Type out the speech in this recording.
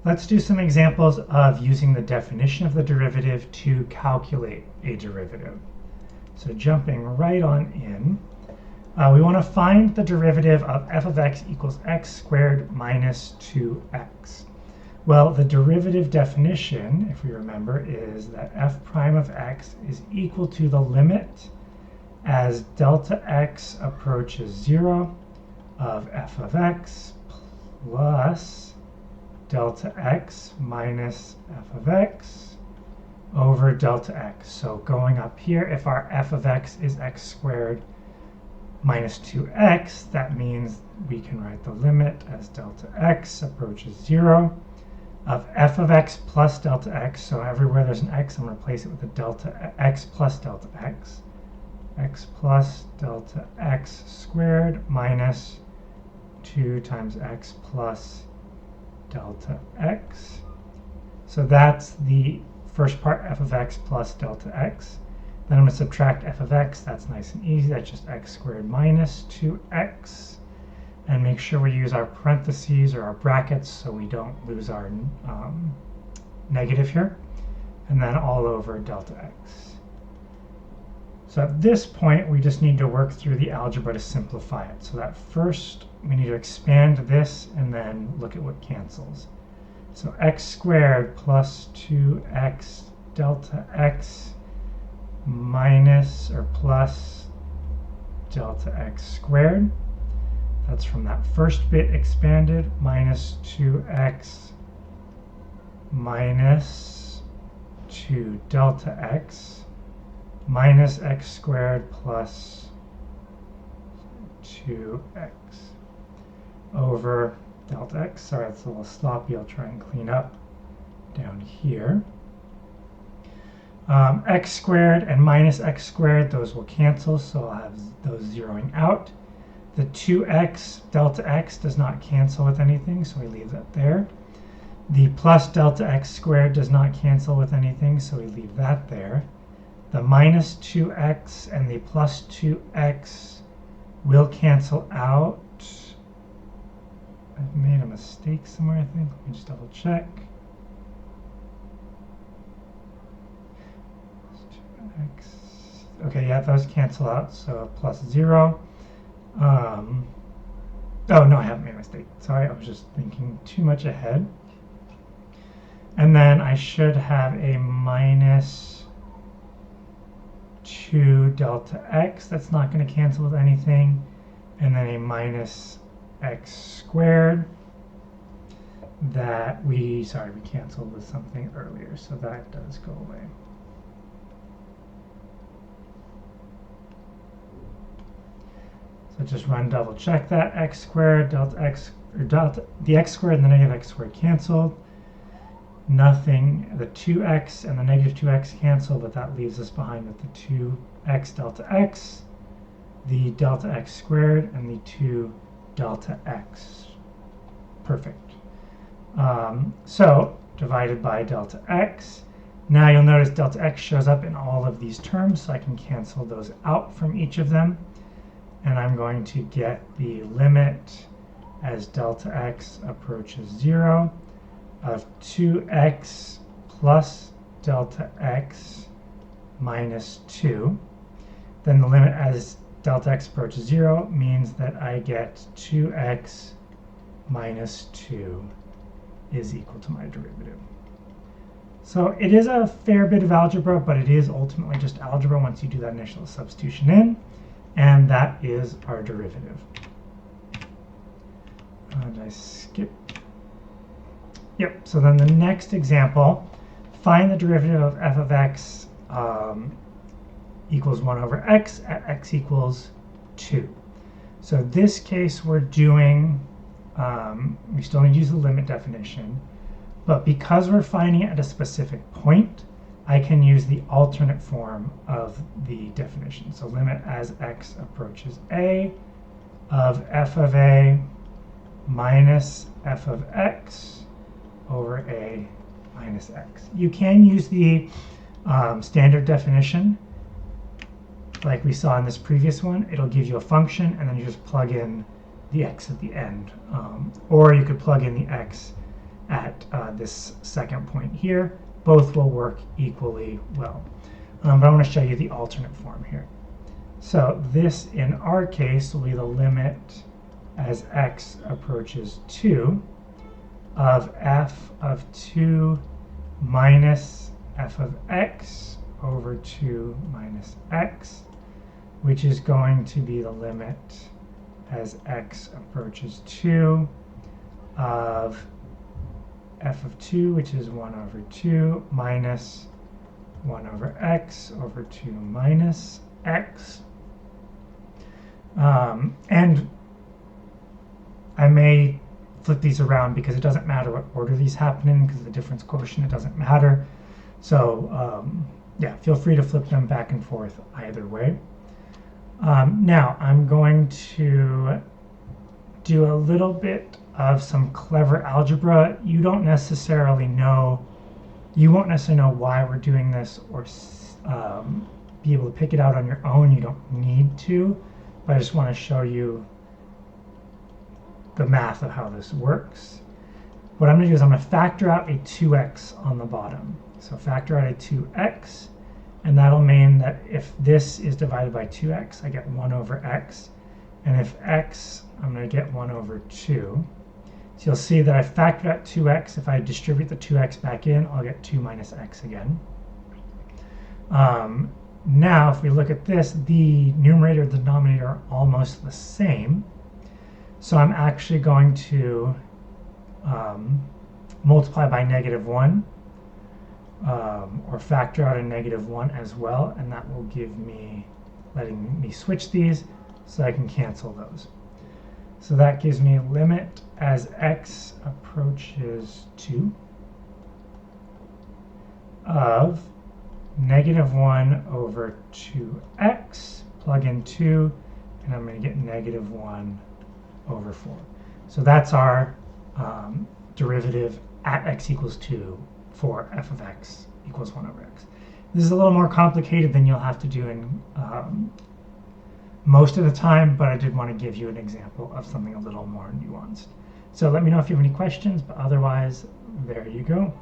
Let's do some examples of using the definition of the derivative to calculate a derivative. So jumping right on in, we want to find the derivative of f of x equals x squared minus 2x. Well, the derivative definition, if we remember, is that f prime of x is equal to the limit as delta x approaches 0 of f of x plus delta x minus f of x over delta x. So going up here, if our f of x is x squared minus 2x, that means we can write the limit as delta x approaches 0 of f of x plus delta x. So everywhere there's an x, I'm going to replace it with a delta x plus delta x. X plus delta x squared minus 2 times x plus delta x. So that's the first part, f of x plus delta x. Then I'm going to subtract f of x. That's nice and easy. That's just x squared minus 2x. And make sure we use our parentheses or our brackets so we don't lose our negative here. And then all over delta x. So at this point, we just need to work through the algebra to simplify it. So that first, we need to expand this and then look at what cancels. So x squared plus 2x delta x minus or plus delta x squared. That's from that first bit expanded, minus 2x minus 2 delta x minus x squared plus 2x over delta x. Sorry, that's a little sloppy. I'll try and clean up down here. X squared and minus x squared, those will cancel, so I'll have those zeroing out. The 2x delta x does not cancel with anything, so we leave that there. The plus delta x squared does not cancel with anything, so we leave that there. The minus 2x and the plus 2x will cancel out. I've made a mistake somewhere, I think. Let me just double check. Okay, yeah, those cancel out, so plus 0. Oh, no, I haven't made a mistake. Sorry, I was just thinking too much ahead. And then I should have a minus 2 delta x. That's not going to cancel with anything. And then a minus x squared that we canceled with something earlier, so that does go away. So just run double check that. X squared, delta x, or delta, the x squared and the negative x squared canceled. Nothing, the 2x and the negative 2x cancel, but that leaves us behind with the 2x delta x, the delta x squared, and the 2 delta x. Perfect. So divided by delta x. Now you'll notice delta x shows up in all of these terms, so I can cancel those out from each of them. And I'm going to get the limit as delta x approaches 0 of 2x plus delta x minus 2. Then the limit as delta x approaches 0 means that I get 2x minus 2 is equal to my derivative. So it is a fair bit of algebra, but it is ultimately just algebra once you do that initial substitution in. And that is our derivative. Did I skip? Yep, so then the next example, find the derivative of f of x equals 1 over x at x equals 2. So this case we're doing, we still need to use the limit definition, but because we're finding it at a specific point, I can use the alternate form of the definition. So limit as x approaches a of f of a minus f of x over a minus x. You can use the standard definition like we saw in this previous one. It'll give you a function and then you just plug in the x at the end. Or you could plug in the x at this second point here. Both will work equally well. But I want to show you the alternate form here. So this, in our case, will be the limit as x approaches 2 of f of 2 minus f of x over 2 minus x, which is going to be the limit as x approaches 2 of f of 2, which is 1 over 2, minus 1 over x over 2 minus x. And I may flip these around because it doesn't matter what order these happen in, because of the difference quotient, it doesn't matter. So yeah, feel free to flip them back and forth either way. Now I'm going to do a little bit of some clever algebra. You won't necessarily know why we're doing this, or be able to pick it out on your own. You don't need to, but I just want to show you the math of how this works. What I'm going to do is I'm going to factor out a 2x on the bottom. So factor out a 2x, and that'll mean that if this is divided by 2x, I get 1 over x. And if x, I'm going to get 1 over 2. So you'll see that I factored out 2x. If I distribute the 2x back in, I'll get 2 minus x again. Now, if we look at this, the numerator and the denominator are almost the same. So I'm actually going to multiply by -1, or factor out a -1 as well, and that will give me, letting me switch these so I can cancel those. So that gives me limit as x approaches 2 of -1 over 2x, plug in 2, and I'm going to get -1 over 4. So that's our derivative at x equals 2 for f of x equals 1 over x. This is a little more complicated than you'll have to do in most of the time, but I did want to give you an example of something a little more nuanced. So let me know if you have any questions, but otherwise, there you go.